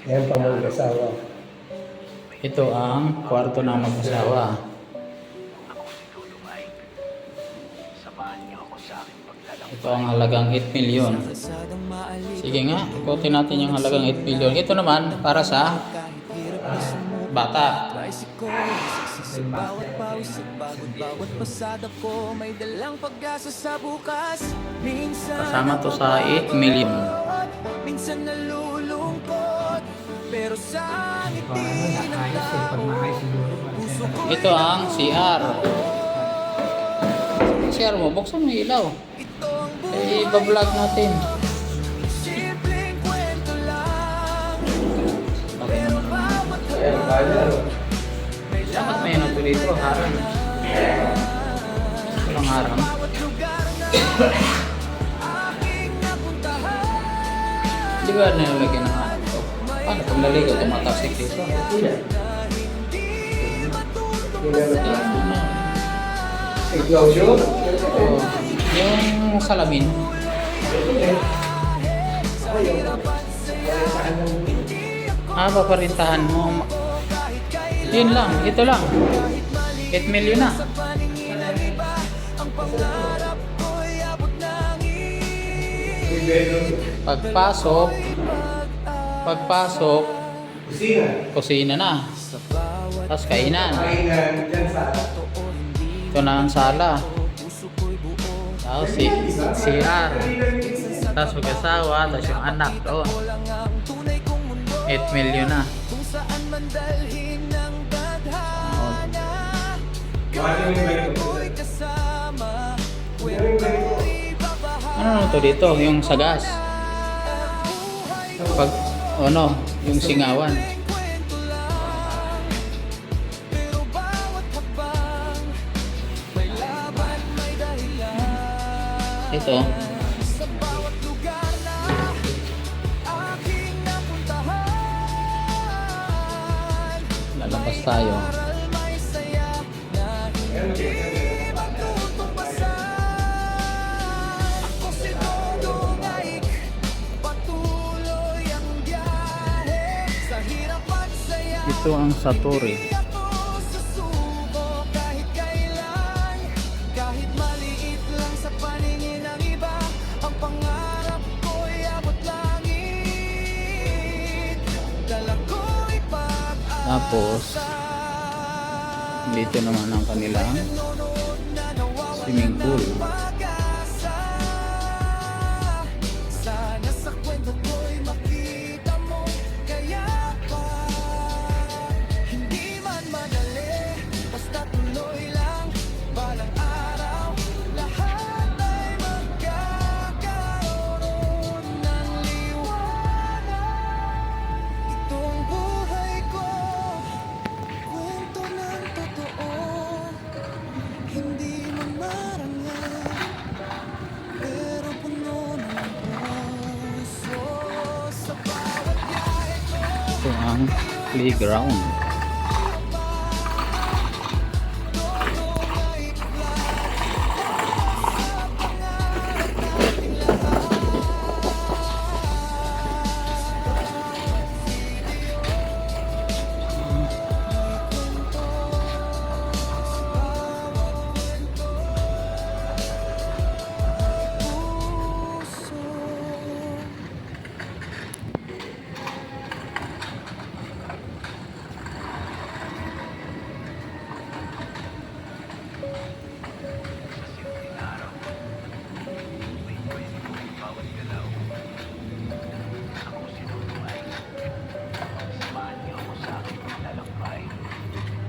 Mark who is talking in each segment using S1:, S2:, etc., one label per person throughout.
S1: Ayan pa mga asawa.
S2: Ito ang kwarto ng mag-asawa. Ito ang halagang 8 million. Sige nga, ikutin natin yung halagang 8 million. Ito naman para sa bata.
S3: Bawat pawis at bawat pasada ko may dalang pag-asa sa bukas.
S2: Kasama to sa 8 million.
S3: Minsan nalulungkot, pero sa ngiti ng tao, puso ko
S2: Ito ang CR. CR mo, buksan mo yung ilaw.
S3: ito ang
S2: I-vlog natin.
S3: simpleng kwento lang.
S2: Okay naman naman.
S1: Ayan, kaya.
S2: Dapat may ano to dito, harang. Walang harang.
S3: Bawat lugar na aking napuntahan,
S2: Di ba nilalagyan ng harang to? Paano kung naligo, tumatasik dito?
S1: Enclosure?
S2: Oh, yung salamin. Paparintahan mo. Yun lang, ito lang. 8 million na. Pagpasok,
S1: Kusina.
S2: kusina na. Tapos kainan.
S1: Kainan dyan sa...
S2: Ito na ang sala. Tapos CR. Tapos mag-asawa, tapos yung anak. Oh. 8 million na. Oh.
S1: Bakit yung ganito?
S2: Ano to dito? Yung sa gas. Pag, ano, yung singawan. Ito. Lalabas tayo. Ito ang Satori.
S3: Kahit maliit lang sa paningin ng iba, ang pangarap ko'y abot langit. Dala ko'y pag-asa.
S2: Tapos, dito naman ang kanilang swimming pool.
S3: Sana sa kwento ko'y makita mo. Kaya pa hindi man madali, basta tuloy lang. Balang araw lahat ay magkakaroon ng liwanag. Itong buhay ko, kwento ng totoo. Hindi man marangal, pero puno ng puso. Sa bawat biyahe ko,
S2: Ito ang playground.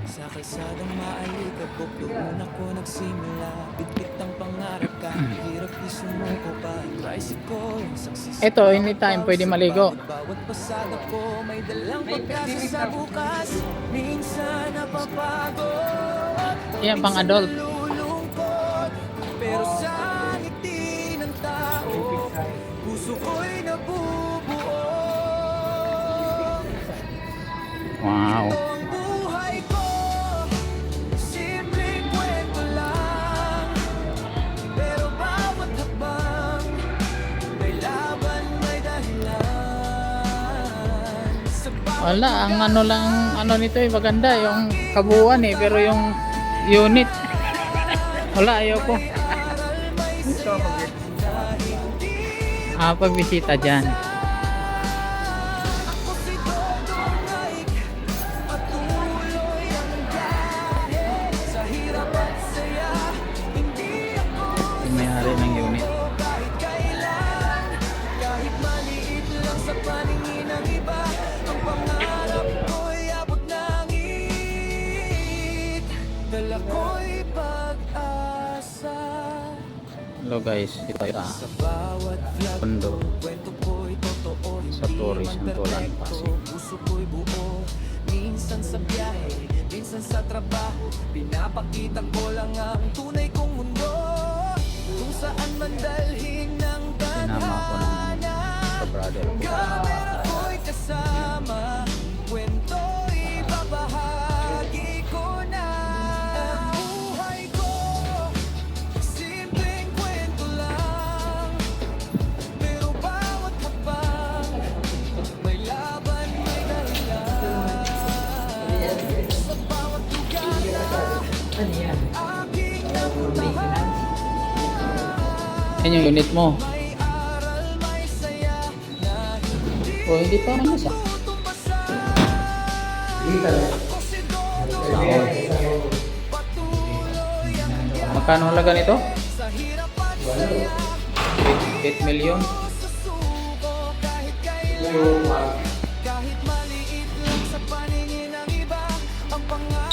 S3: sa kalsadang maalikabok, doon ako nagsimula. Bitbit ang pangarap, kahit hirap isumuko pa. Tricycle, success.
S2: Ito, anytime pwede maligo.
S3: Bawat pasada ko may dalang pag-asa sa bukas. Minsan napapagod,
S2: Yan pang adult.
S3: nalulungkot, pero sa ngiti ng tao, puso ko'y nabubuo.
S2: Wow.
S3: Ang buhay ko, simpleng kwento lang. Pero bawat hakbang, may laban, may dahilan. Sa
S2: Wala, ang ano lang, ano nito eh, maganda, yung kabuuan eh, pero yung unit, wala, ayoko. Pagbisita dyan. Yung may-ari ng unit.
S3: Kahit maliit lang sa paningin ng iba, ang pangarap ko'y abot ng ngit. Dala ko'y pag-asa.
S2: Hello guys, ito
S3: Sa bawat vlog
S2: Kondo.
S3: ko, kwento ko'y totoo.
S2: Sa Torres, Santolan, Pasig.
S3: Puso ko'y buo. Minsan sa biyahe, minsan sa trabaho, pinapakita ko lang ang tunay kong mundo. Kung saan man dalhin ng
S2: Sinama ko ng ka-brother ko.
S3: kamera ko'y kasama. Kwento'y babahagi ko na. Ang buhay ko, simpleng kwento lang. Pero bawat hakbang, may laban, may dahilan. Sa bawat lugar na aking napuntahan,
S2: Yan yung unit mo.
S3: may aral, may saya na hindi
S2: O, hindi pa ano siya.
S3: tutumbasan.
S1: Dito na.
S3: Kasi todo
S2: Sahod.
S3: patuloy ang
S2: Magkano halaga nito?
S3: sa hirap at
S1: Wala.
S2: 8 million.
S3: sa suko. Kahit kailan,
S1: Yung,
S3: kahit maliit lang sa paningin ng iba, ang pangarap